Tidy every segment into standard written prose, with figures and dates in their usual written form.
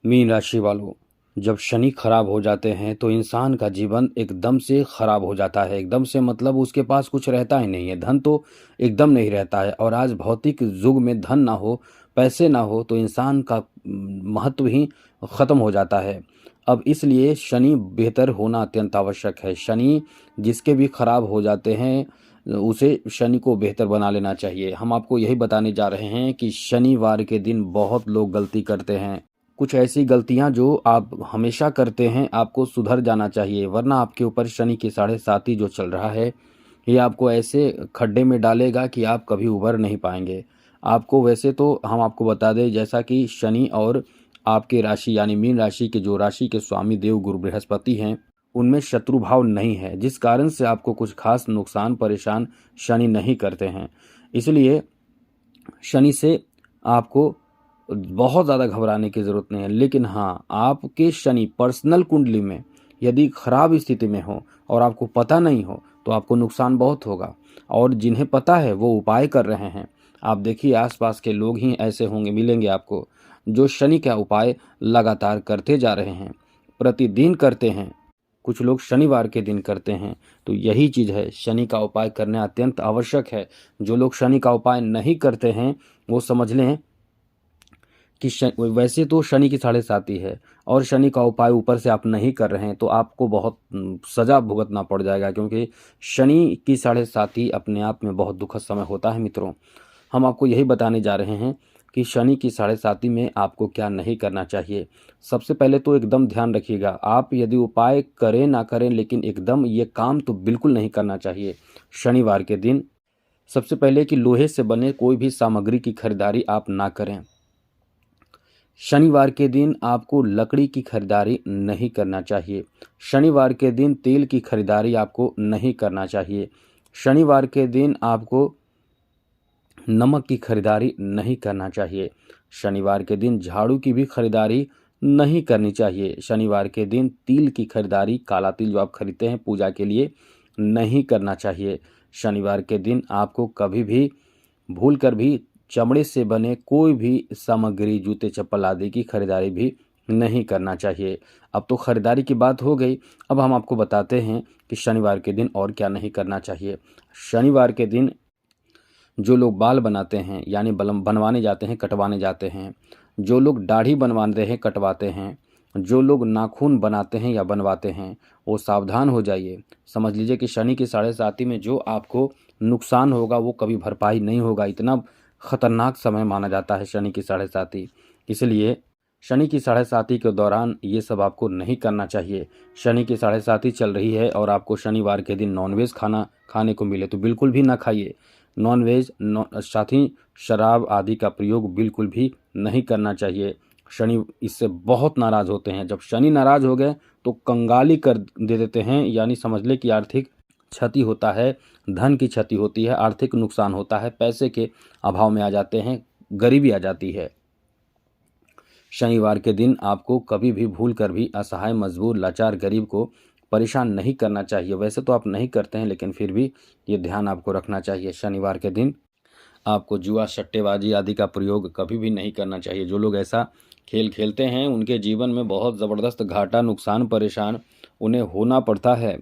Mean राशि वालों, जब शनि खराब हो जाते हैं तो इंसान का जीवन एकदम से खराब हो जाता है। एकदम से मतलब उसके पास कुछ रहता ही नहीं है, धन तो एकदम नहीं रहता है। और आज भौतिक युग में धन ना हो, पैसे ना हो तो इंसान का महत्व ही खत्म हो जाता है। अब इसलिए शनि बेहतर होना अत्यंत आवश्यक है। शनि जिसके भी खराब हो जाते हैं उसे शनि को बेहतर बना लेना चाहिए। हम आपको यही बताने जा रहे हैं कि शनिवार के दिन बहुत लोग गलती करते हैं। कुछ ऐसी गलतियां जो आप हमेशा करते हैं, आपको सुधर जाना चाहिए, वरना आपके ऊपर शनि की 7.5 जो चल रहा है ये आपको ऐसे खड्डे में डालेगा कि आप कभी उबर नहीं पाएंगे। आपको वैसे तो हम आपको बता दें, जैसा कि शनि और आपके राशि यानी मीन राशि के जो राशि के स्वामी देव गुरु बृहस्पति हैं उनमें शत्रु भाव नहीं है, जिस कारण से आपको कुछ खास नुकसान परेशान शनि नहीं करते हैं। इसलिए शनि से आपको बहुत ज़्यादा घबराने की ज़रूरत नहीं है। लेकिन हाँ, आपके शनि पर्सनल कुंडली में यदि खराब स्थिति में हो और आपको पता नहीं हो तो आपको नुकसान बहुत होगा। और जिन्हें पता है वो उपाय कर रहे हैं। आप देखिए आसपास के लोग ही ऐसे होंगे, मिलेंगे आपको, जो शनि का उपाय लगातार करते जा रहे हैं, प्रतिदिन करते हैं। कुछ लोग शनिवार के दिन करते हैं। तो यही चीज़ है, शनि का उपाय करना अत्यंत आवश्यक है। जो लोग शनि का उपाय नहीं करते हैं वो समझ लें कि वैसे तो शनि की 7.5 है और शनि का उपाय ऊपर से आप नहीं कर रहे हैं तो आपको बहुत सज़ा भुगतना पड़ जाएगा, क्योंकि शनि की 7.5 अपने आप में बहुत दुखद समय होता है। मित्रों, हम आपको यही बताने जा रहे हैं कि शनि की 7.5 में आपको क्या नहीं करना चाहिए। सबसे पहले तो एकदम ध्यान रखिएगा, आप यदि उपाय करें ना करें लेकिन एकदम ये काम तो बिल्कुल नहीं करना चाहिए शनिवार के दिन। सबसे पहले कि लोहे से बने कोई भी सामग्री की खरीदारी आप ना करें। शनिवार के दिन आपको लकड़ी की खरीदारी नहीं करना चाहिए। शनिवार के दिन तेल की खरीदारी आपको नहीं करना चाहिए। शनिवार के दिन आपको नमक की खरीदारी नहीं करना चाहिए। शनिवार के दिन झाड़ू की भी खरीदारी नहीं करनी चाहिए। शनिवार के दिन तिल की खरीदारी, काला तिल जो आप खरीदते हैं पूजा के लिए, नहीं करना चाहिए। शनिवार के दिन आपको कभी भी भूल कर भी चमड़े से बने कोई भी सामग्री, जूते चप्पल आदि की खरीदारी भी नहीं करना चाहिए। अब तो खरीदारी की बात हो गई, अब हम आपको बताते हैं कि शनिवार के दिन और क्या नहीं करना चाहिए। शनिवार के दिन जो लोग बाल बनाते हैं यानी बनवाने जाते हैं, कटवाने जाते हैं, जो लोग दाढ़ी बनवाते हैं, कटवाते हैं, जो लोग नाखून बनाते हैं या बनवाते हैं, वो सावधान हो जाइए। समझ लीजिए कि शनि की 7.5 में जो आपको नुकसान होगा वो कभी भरपाई नहीं होगा। इतना खतरनाक समय माना जाता है शनि की 7.5। इसलिए शनि की 7.5 के दौरान ये सब आपको नहीं करना चाहिए। शनि की 7.5 चल रही है और आपको शनिवार के दिन नॉनवेज खाने को मिले तो बिल्कुल भी ना खाइए। नॉनवेज साथ ही शराब आदि का प्रयोग बिल्कुल भी नहीं करना चाहिए। शनि इससे बहुत नाराज़ होते हैं। जब शनि नाराज़ हो गए तो कंगाली कर दे देते हैं, यानी समझ ले कि आर्थिक क्षति होता है, धन की क्षति होती है, आर्थिक नुकसान होता है, पैसे के अभाव में आ जाते हैं, गरीबी आ जाती है। शनिवार के दिन आपको कभी भी भूल कर भी असहाय, मजबूर, लाचार, गरीब को परेशान नहीं करना चाहिए। वैसे तो आप नहीं करते हैं लेकिन फिर भी ये ध्यान आपको रखना चाहिए। शनिवार के दिन आपको जुआ, सट्टेबाजी आदि का प्रयोग कभी भी नहीं करना चाहिए। जो लोग ऐसा खेल खेलते हैं उनके जीवन में बहुत ज़बरदस्त घाटा, नुकसान, परेशान उन्हें होना पड़ता है।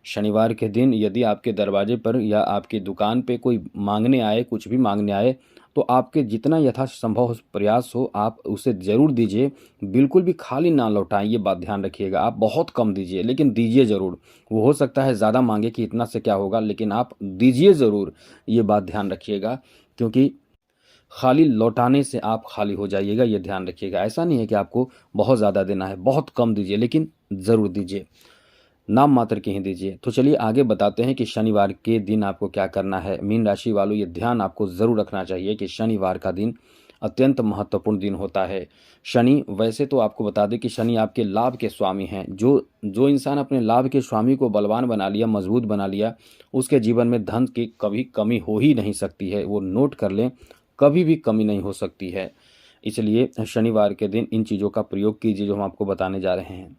शनिवार के दिन यदि आपके दरवाजे पर या आपकी दुकान पे कोई मांगने आए, कुछ भी मांगने आए, तो आपके जितना यथासंभव प्रयास हो आप उसे ज़रूर दीजिए। बिल्कुल भी खाली ना लौटाएं, ये बात ध्यान रखिएगा। आप बहुत कम दीजिए लेकिन दीजिए ज़रूर। वो हो सकता है ज़्यादा मांगे कि इतना से क्या होगा, लेकिन आप दीजिए ज़रूर, ये बात ध्यान रखिएगा। क्योंकि खाली लौटाने से आप खाली हो जाइएगा, ये ध्यान रखिएगा। ऐसा नहीं है कि आपको बहुत ज़्यादा देना है, बहुत कम दीजिए लेकिन ज़रूर दीजिए, नाम मात्र के ही दीजिए। तो चलिए आगे बताते हैं कि शनिवार के दिन आपको क्या करना है। मीन राशि वालों, ये ध्यान आपको ज़रूर रखना चाहिए कि शनिवार का दिन अत्यंत महत्वपूर्ण दिन होता है। शनि, वैसे तो आपको बता दें कि शनि आपके लाभ के स्वामी हैं। जो जो इंसान अपने लाभ के स्वामी को बलवान बना लिया, मजबूत बना लिया, उसके जीवन में धन की कभी कमी हो ही नहीं सकती है। वो नोट कर लें, कभी भी कमी नहीं हो सकती है। इसलिए शनिवार के दिन इन चीज़ों का प्रयोग कीजिए जो हम आपको बताने जा रहे हैं।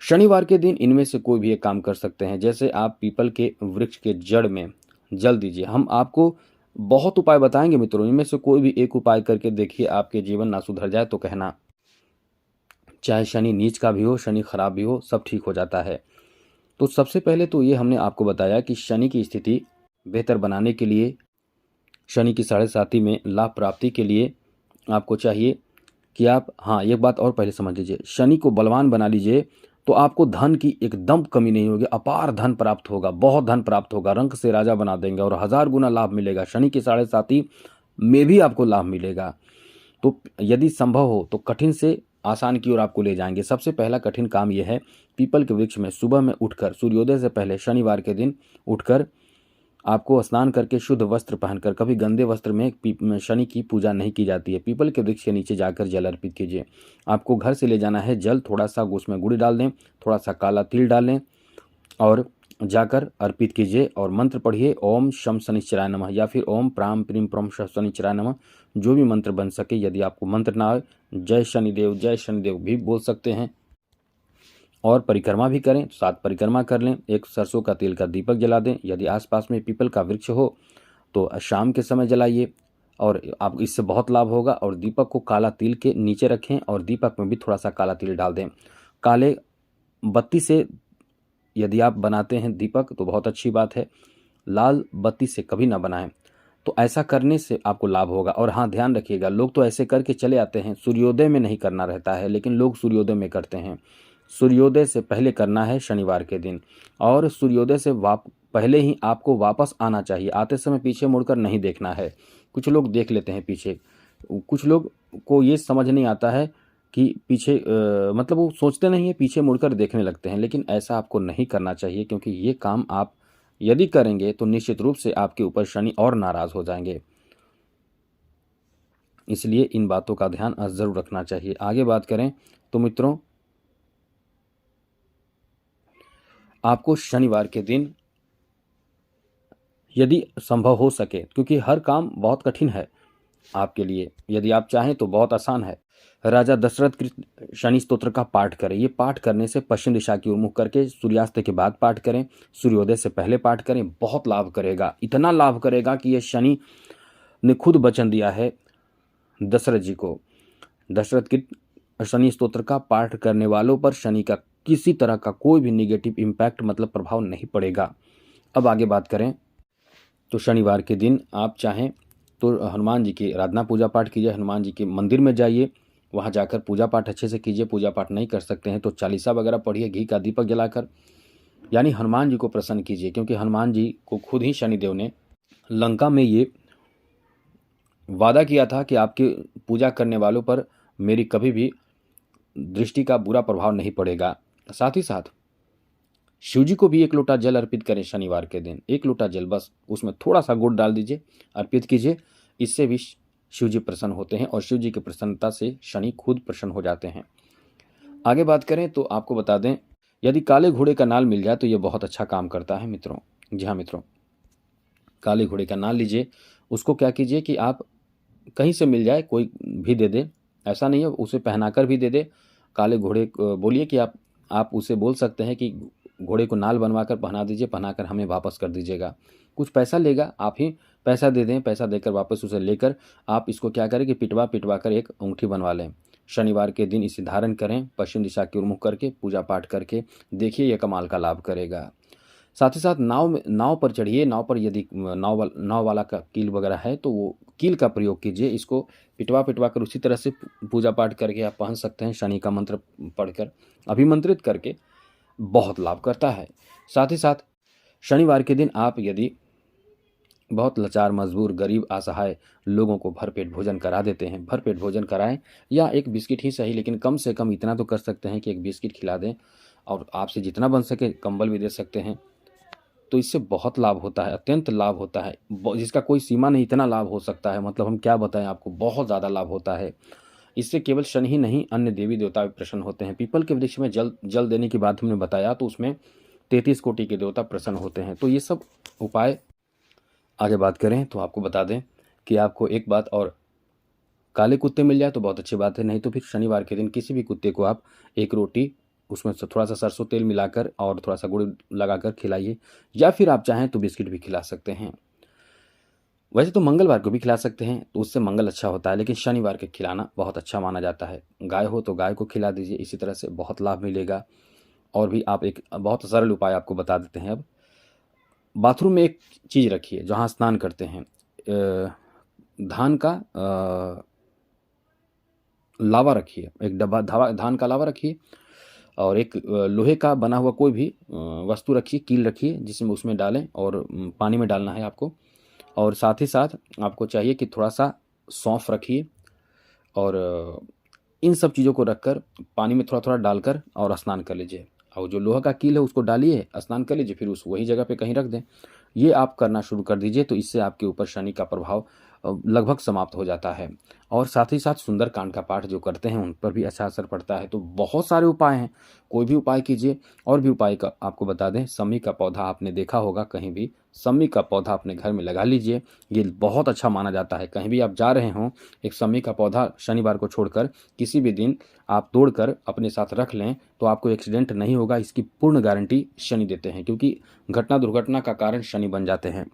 शनिवार के दिन इनमें से कोई भी एक काम कर सकते हैं। जैसे आप पीपल के वृक्ष के जड़ में जल दीजिए। हम आपको बहुत उपाय बताएंगे मित्रों, इनमें से कोई भी एक उपाय करके देखिए, आपके जीवन ना सुधर जाए तो कहना। चाहे शनि नीच का भी हो, शनि खराब भी हो, सब ठीक हो जाता है। तो सबसे पहले तो ये हमने आपको बताया कि शनि की स्थिति बेहतर बनाने के लिए, शनि की साढ़े साती में लाभ प्राप्ति के लिए आपको चाहिए कि आप, हाँ, एक बात और पहले समझ लीजिए, शनि को बलवान बना लीजिए तो आपको धन की एकदम कमी नहीं होगी, अपार धन प्राप्त होगा, बहुत धन प्राप्त होगा, रंक से राजा बना देंगे और 1000 गुना लाभ मिलेगा। शनि की साढ़े साती में भी आपको लाभ मिलेगा। तो यदि संभव हो तो कठिन से आसान की ओर आपको ले जाएंगे। सबसे पहला कठिन काम यह है, पीपल के वृक्ष में सुबह में उठकर, सूर्योदय से पहले शनिवार के दिन उठकर आपको स्नान करके शुद्ध वस्त्र पहनकर, कभी गंदे वस्त्र में शनि की पूजा नहीं की जाती है, पीपल के वृक्ष के नीचे जाकर जल अर्पित कीजिए। आपको घर से ले जाना है जल, थोड़ा सा उसमें गुड़ डाल दें, थोड़ा सा काला तिल डाल लें और जाकर अर्पित कीजिए और मंत्र पढ़िए, ओम शम शनिश्चराय नमः या फिर ओम प्राम प्रीम प्रम शनिश्चराय नमः, जो भी मंत्र बन सके। यदि आपको मंत्र ना आए, जय शनिदेव भी बोल सकते हैं। और परिक्रमा भी करें, 7 परिक्रमा कर लें। एक सरसों का तेल का दीपक जला दें। यदि आसपास में पीपल का वृक्ष हो तो शाम के समय जलाइए और आप, इससे बहुत लाभ होगा। और दीपक को काला तिल के नीचे रखें और दीपक में भी थोड़ा सा काला तिल डाल दें। काले बत्ती से यदि आप बनाते हैं दीपक तो बहुत अच्छी बात है, लाल बत्ती से कभी ना बनाएं। तो ऐसा करने से आपको लाभ होगा। और हाँ, ध्यान रखिएगा, लोग तो ऐसे करके चले आते हैं, सूर्योदय में नहीं करना रहता है, लेकिन लोग सूर्योदय में करते हैं। सूर्योदय से पहले करना है शनिवार के दिन, और सूर्योदय से पहले ही आपको वापस आना चाहिए। आते समय पीछे मुड़कर नहीं देखना है। कुछ लोग देख लेते हैं पीछे, कुछ लोग को ये समझ नहीं आता है कि पीछे मतलब वो सोचते नहीं है, पीछे मुड़कर देखने लगते हैं। लेकिन ऐसा आपको नहीं करना चाहिए, क्योंकि ये काम आप यदि करेंगे तो निश्चित रूप से आपके ऊपर शनि और नाराज हो जाएंगे। इसलिए इन बातों का ध्यान जरूर रखना चाहिए। आगे बात करें तो मित्रों, आपको शनिवार के दिन यदि संभव हो सके, क्योंकि हर काम बहुत कठिन है आपके लिए, यदि आप चाहें तो बहुत आसान है। राजा दशरथ कृत शनि स्तोत्र का पाठ करें। ये पाठ करने से पश्चिम दिशा की ओर मुख करके सूर्यास्त के बाद पाठ करें, सूर्योदय से पहले पाठ करें, बहुत लाभ करेगा। इतना लाभ करेगा कि ये शनि ने खुद वचन दिया है दशरथ जी को। दशरथ कृत शनि स्तोत्र का पाठ करने वालों पर शनि का किसी तरह का कोई भी निगेटिव इम्पैक्ट, मतलब प्रभाव नहीं पड़ेगा। अब आगे बात करें तो शनिवार के दिन आप चाहें तो हनुमान जी की आराधना पूजा पाठ कीजिए। हनुमान जी के मंदिर में जाइए, वहाँ जाकर पूजा पाठ अच्छे से कीजिए। पूजा पाठ नहीं कर सकते हैं तो चालीसा वगैरह पढ़िए घी का दीपक जलाकर, यानी हनुमान जी को प्रसन्न कीजिए। क्योंकि हनुमान जी को खुद ही शनिदेव ने लंका में ये वादा किया था कि आपके पूजा करने वालों पर मेरी कभी भी दृष्टि का बुरा प्रभाव नहीं पड़ेगा। साथ ही साथ शिव जी को भी 1 लोटा जल अर्पित करें शनिवार के दिन। 1 लोटा जल, बस उसमें थोड़ा सा गुड़ डाल दीजिए, अर्पित कीजिए। इससे भी शिव जी प्रसन्न होते हैं और शिव जी की प्रसन्नता से शनि खुद प्रसन्न हो जाते हैं। आगे बात करें तो आपको बता दें, यदि काले घोड़े का नाल मिल जाए तो ये बहुत अच्छा काम करता है मित्रों। जी हाँ मित्रों, काले घोड़े का नाल लीजिए। उसको क्या कीजिए कि आप कहीं से मिल जाए, कोई भी दे दे, ऐसा नहीं है, उसे पहनाकर भी दे दे। काले घोड़े बोलिए कि आप उसे बोल सकते हैं कि घोड़े को नाल बनवाकर पहना दीजिए, पहनाकर हमें वापस कर दीजिएगा। कुछ पैसा लेगा, आप ही पैसा दे दें, पैसा देकर वापस उसे लेकर आप इसको क्या करें कि पिटवा कर एक अंगूठी बनवा लें। शनिवार के दिन इसे धारण करें, पश्चिम दिशा की ओर मुख करके पूजा पाठ करके देखिए, यह कमाल का लाभ करेगा। साथ ही साथ नाव पर चढ़िए। नाव पर यदि नाव वाला का कील वगैरह है तो वो कील का प्रयोग कीजिए। इसको पिटवा कर उसी तरह से पूजा पाठ करके आप पहन सकते हैं। शनि का मंत्र पढ़कर अभिमंत्रित करके बहुत लाभ करता है। साथ ही साथ शनिवार के दिन आप यदि बहुत लाचार, मजबूर, गरीब, असहाय लोगों को भरपेट भोजन करा देते हैं, भरपेट भोजन कराएं, या एक बिस्किट ही सही, लेकिन कम से कम इतना तो कर सकते हैं कि एक बिस्किट खिला दें, और आपसे जितना बन सके कंबल भी दे सकते हैं। तो इससे बहुत लाभ होता है, अत्यंत लाभ होता है, जिसका कोई सीमा नहीं, इतना लाभ हो सकता है, मतलब हम क्या बताएं आपको, बहुत ज़्यादा लाभ होता है। इससे केवल शनि ही नहीं, अन्य देवी देवता भी प्रसन्न होते हैं। पीपल के वृक्ष में जल देने की बात हमने बताया, तो उसमें 33 कोटि के देवता प्रसन्न होते हैं। तो ये सब उपाय आगे बात करें तो आपको बता दें कि आपको एक बात और, काले कुत्ते मिल जाए तो बहुत अच्छी बात है, नहीं तो फिर शनिवार के दिन किसी भी कुत्ते को आप 1 रोटी उसमें से थोड़ा सा सरसों तेल मिलाकर और थोड़ा सा गुड़ लगाकर खिलाइए, या फिर आप चाहें तो बिस्किट भी खिला सकते हैं। वैसे तो मंगलवार को भी खिला सकते हैं, तो उससे मंगल अच्छा होता है, लेकिन शनिवार के खिलाना बहुत अच्छा माना जाता है। गाय हो तो गाय को खिला दीजिए, इसी तरह से बहुत लाभ मिलेगा। और भी आप एक बहुत सरल उपाय आपको बता देते हैं अब। बाथरूम में एक चीज़ रखिए जहाँ स्नान करते हैं, धान का लावा रखिए, एक डब्बा धान का लावा रखिए, और एक लोहे का बना हुआ कोई भी वस्तु रखिए, कील रखिए, जिसमें उसमें डालें, और पानी में डालना है आपको। और साथ ही साथ आपको चाहिए कि थोड़ा सा सौंफ रखिए, और इन सब चीज़ों को रखकर पानी में थोड़ा थोड़ा डालकर और स्नान कर लीजिए। और जो लोहा का कील है उसको डालिए, स्नान कर लीजिए, फिर उस वही जगह पे कहीं रख दें। ये आप करना शुरू कर दीजिए, तो इससे आपके ऊपर शनि का प्रभाव लगभग समाप्त हो जाता है। और साथ ही साथ सुंदरकांड का पाठ जो करते हैं उन पर भी अच्छा असर पड़ता है। तो बहुत सारे उपाय हैं, कोई भी उपाय कीजिए। और भी उपाय का आपको बता दें, सम्मी का पौधा आपने देखा होगा कहीं भी, सम्मी का पौधा अपने घर में लगा लीजिए, ये बहुत अच्छा माना जाता है। कहीं भी आप जा रहे हों, एक सम्मी का पौधा शनिवार को छोड़कर किसी भी दिन आप तोड़कर अपने साथ रख लें, तो आपको एक्सीडेंट नहीं होगा, इसकी पूर्ण गारंटी शनि देते हैं, क्योंकि घटना दुर्घटना का कारण शनि बन जाते हैं।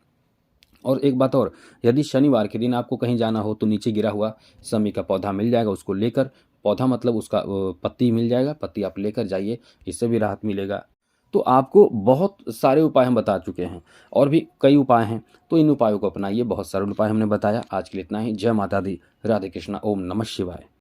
और एक बात और, यदि शनिवार के दिन आपको कहीं जाना हो तो नीचे गिरा हुआ सम्मी का पौधा मिल जाएगा, उसको लेकर, पौधा मतलब उसका पत्ती मिल जाएगा, पत्ती आप लेकर जाइए, इससे भी राहत मिलेगा। तो आपको बहुत सारे उपाय हम बता चुके हैं, और भी कई उपाय हैं, तो इन उपायों को अपनाइए। बहुत सरल उपाय हमने बताया। आज के लिए इतना ही। जय माता दी, राधे कृष्णा, ओम नमः शिवाय।